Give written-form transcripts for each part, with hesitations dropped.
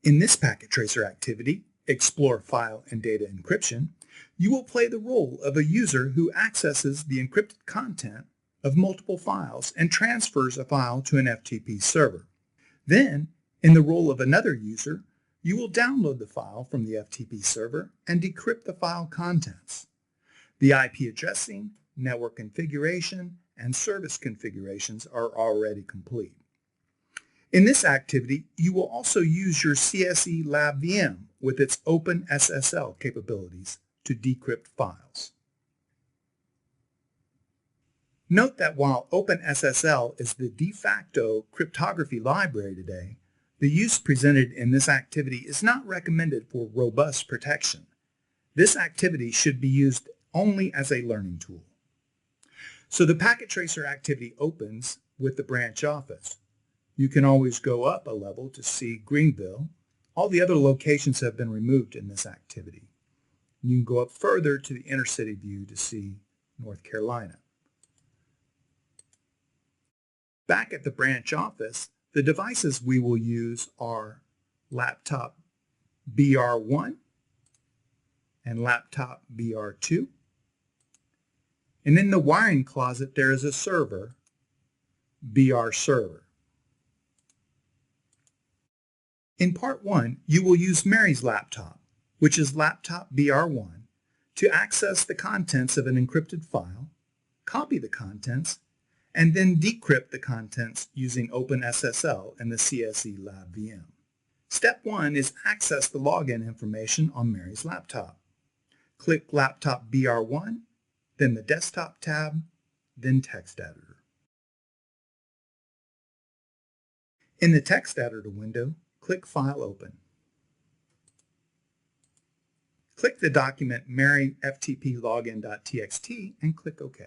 In this packet tracer activity, Explore File and Data Encryption, you will play the role of a user who accesses the encrypted content of multiple files and transfers a file to an FTP server. Then, in the role of another user, you will download the file from the FTP server and decrypt the file contents. The IP addressing, network configuration, and service configurations are already complete. In this activity, you will also use your CSE Lab VM with its OpenSSL capabilities to decrypt files. Note that while OpenSSL is the de facto cryptography library today, the use presented in this activity is not recommended for robust protection. This activity should be used only as a learning tool. So the packet tracer activity opens with the branch office. You can always go up a level to see Greenville. All the other locations have been removed in this activity. You can go up further to the inner city view to see North Carolina. Back at the branch office, the devices we will use are laptop BR1 and laptop BR2. And in the wiring closet, there is a server, BR server. In part 1, you will use Mary's laptop, which is laptop BR1, to access the contents of an encrypted file, copy the contents, and then decrypt the contents using OpenSSL and the CSE Lab VM. Step 1 is access the login information on Mary's laptop. Click Laptop BR1, then the Desktop tab, then Text Editor. In the Text Editor window, click File Open. Click the document maryftplogin.txt and click OK.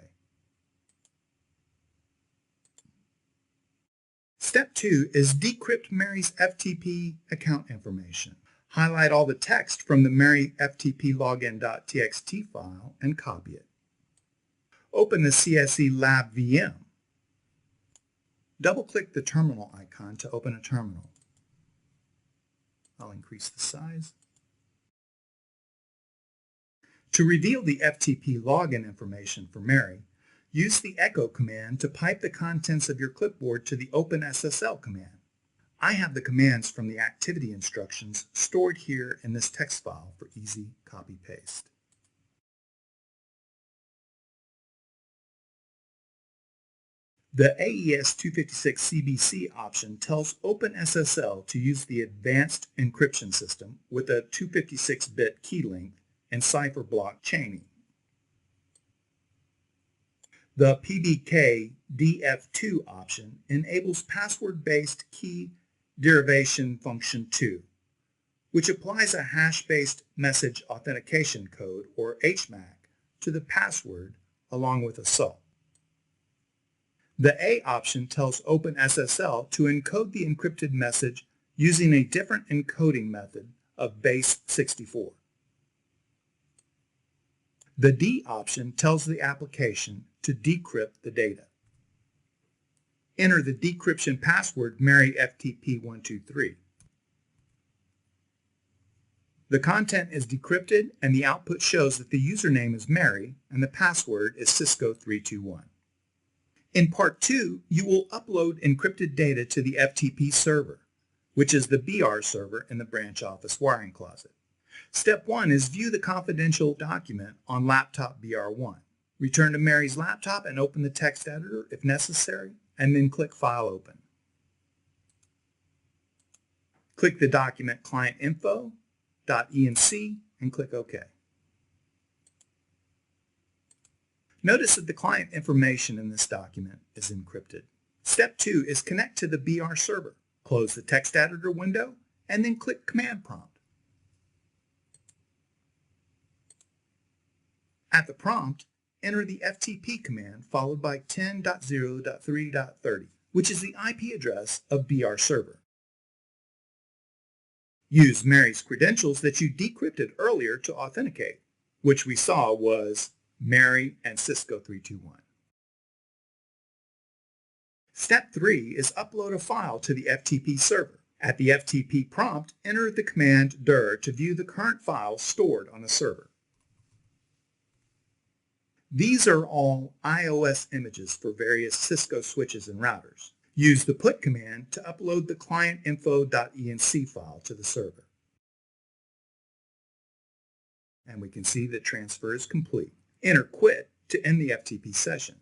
Step 2 is decrypt Mary's FTP account information. Highlight all the text from the maryftplogin.txt file and copy it. Open the CSE Lab VM. Double-click the terminal icon to open a terminal. I'll increase the size. To reveal the FTP login information for Mary, use the echo command to pipe the contents of your clipboard to the OpenSSL command. I have the commands from the activity instructions stored here in this text file for easy copy-paste. The AES-256-CBC option tells OpenSSL to use the advanced encryption system with a 256-bit key length and cipher block chaining. The PBK DF2 option enables password-based key derivation function 2, which applies a hash-based message authentication code, or HMAC, to the password along with a salt. The A option tells OpenSSL to encode the encrypted message using a different encoding method of base 64. The D option tells the application to decrypt the data. Enter the decryption password MaryFTP123. The content is decrypted and the output shows that the username is Mary and the password is Cisco321. In part 2, you will upload encrypted data to the FTP server, which is the BR server in the branch office wiring closet. Step 1 is view the confidential document on laptop BR1. Return to Mary's laptop and open the text editor if necessary, and then click File Open. Click the document Client Info.enc and click OK. Notice that the client information in this document is encrypted. Step 2 is connect to the BR server. Close the text editor window and then click Command Prompt. At the prompt, enter the FTP command followed by 10.0.3.30, which is the IP address of BR server. Use Mary's credentials that you decrypted earlier to authenticate, which we saw was Mary and Cisco321. Step 3 is upload a file to the FTP server. At the FTP prompt, enter the command dir to view the current files stored on the server. These are all iOS images for various Cisco switches and routers. Use the put command to upload the clientinfo.enc file to the server. And we can see that transfer is complete. Enter quit to end the FTP session.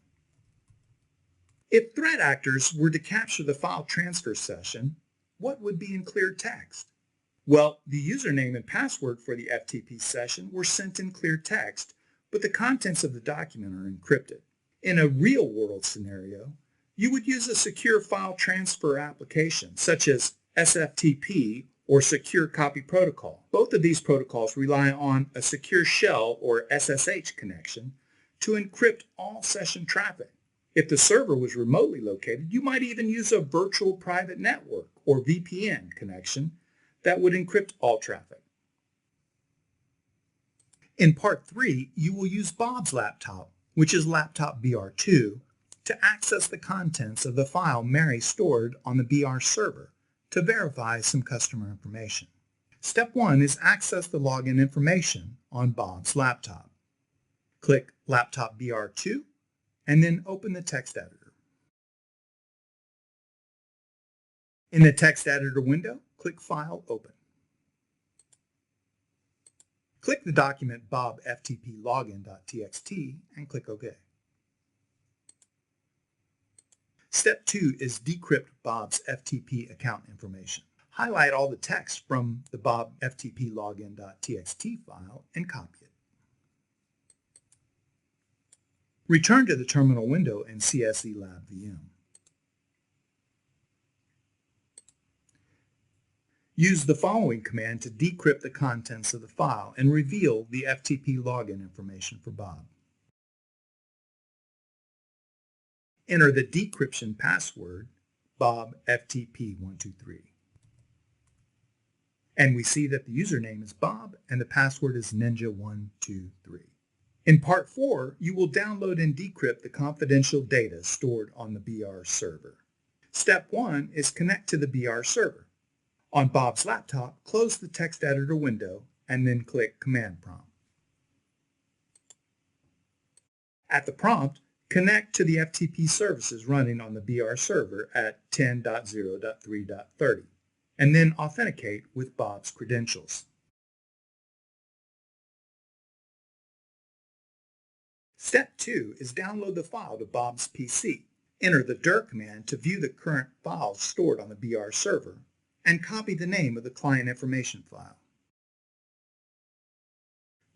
If threat actors were to capture the file transfer session, what would be in clear text? Well, the username and password for the FTP session were sent in clear text, but the contents of the document are encrypted. In a real-world scenario, you would use a secure file transfer application, such as SFTP or Secure Copy Protocol. Both of these protocols rely on a secure shell or SSH connection to encrypt all session traffic. If the server was remotely located, you might even use a virtual private network or VPN connection that would encrypt all traffic. In Part 3, you will use Bob's laptop, which is laptop BR2, to access the contents of the file Mary stored on the BR server to verify some customer information. Step 1 is access the login information on Bob's laptop. Click Laptop BR2 and then open the text editor. In the text editor window, click File, Open. Click the document bobftplogin.txt and click OK. Step 2 is decrypt Bob's FTP account information. Highlight all the text from the bobftplogin.txt file and copy it. Return to the terminal window in CSE Lab VM. Use the following command to decrypt the contents of the file and reveal the FTP login information for Bob. Enter the decryption password bobftp123. And we see that the username is Bob and the password is ninja123. In Part 4, you will download and decrypt the confidential data stored on the BR server. Step 1 is connect to the BR server. On Bob's laptop, close the text editor window and then click Command Prompt. At the prompt, connect to the FTP services running on the BR server at 10.0.3.30 and then authenticate with Bob's credentials. Step 2 is download the file to Bob's PC. Enter the dir command to view the current files stored on the BR server and copy the name of the client information file.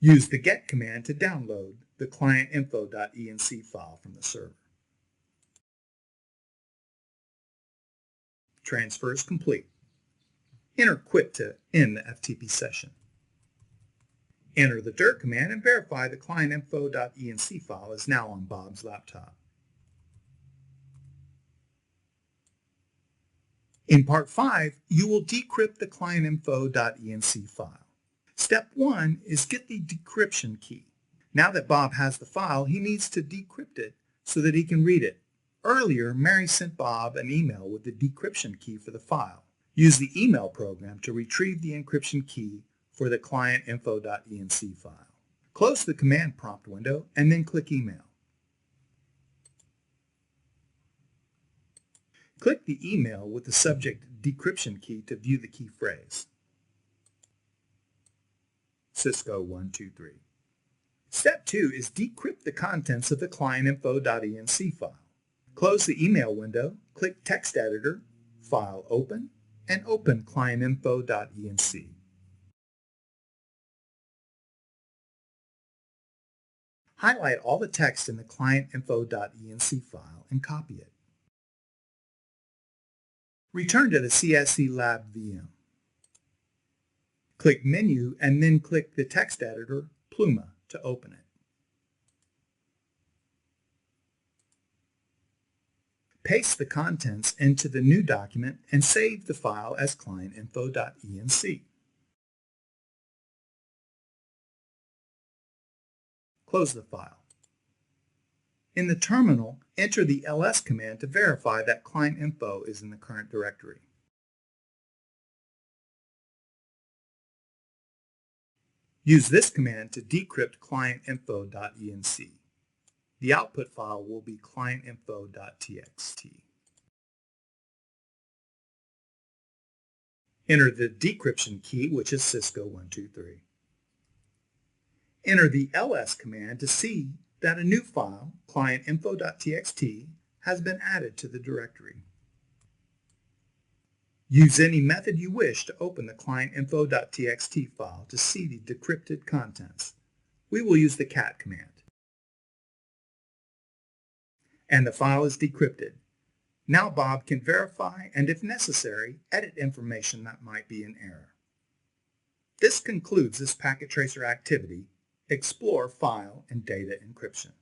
Use the get command to download the clientinfo.enc file from the server. Transfer is complete. Enter quit to end the FTP session. Enter the dir command and verify the clientinfo.enc file is now on Bob's laptop. In Part 5, you will decrypt the clientinfo.enc file. Step 1 is get the decryption key. Now that Bob has the file, he needs to decrypt it so that he can read it. Earlier, Mary sent Bob an email with the decryption key for the file. Use the email program to retrieve the encryption key for the clientinfo.enc file. Close the command prompt window and then click Email. Click the email with the subject decryption key to view the key phrase. Cisco 123. Step 2 is decrypt the contents of the clientinfo.enc file. Close the email window, click Text Editor, File Open, and open clientinfo.enc. Highlight all the text in the clientinfo.enc file and copy it. Return to the CSE Lab VM. Click Menu and then click the text editor, Pluma, to open it. Paste the contents into the new document and save the file as clientinfo.enc. Close the file. In the terminal, enter the ls command to verify that client info is in the current directory. Use this command to decrypt clientinfo.enc. The output file will be clientinfo.txt. Enter the decryption key, which is Cisco 123. Enter the ls command to see that a new file, clientinfo.txt, has been added to the directory. Use any method you wish to open the clientinfo.txt file to see the decrypted contents. We will use the cat command. And the file is decrypted. Now Bob can verify and, if necessary, edit information that might be in error. This concludes this packet tracer activity, Explore File and Data Encryption.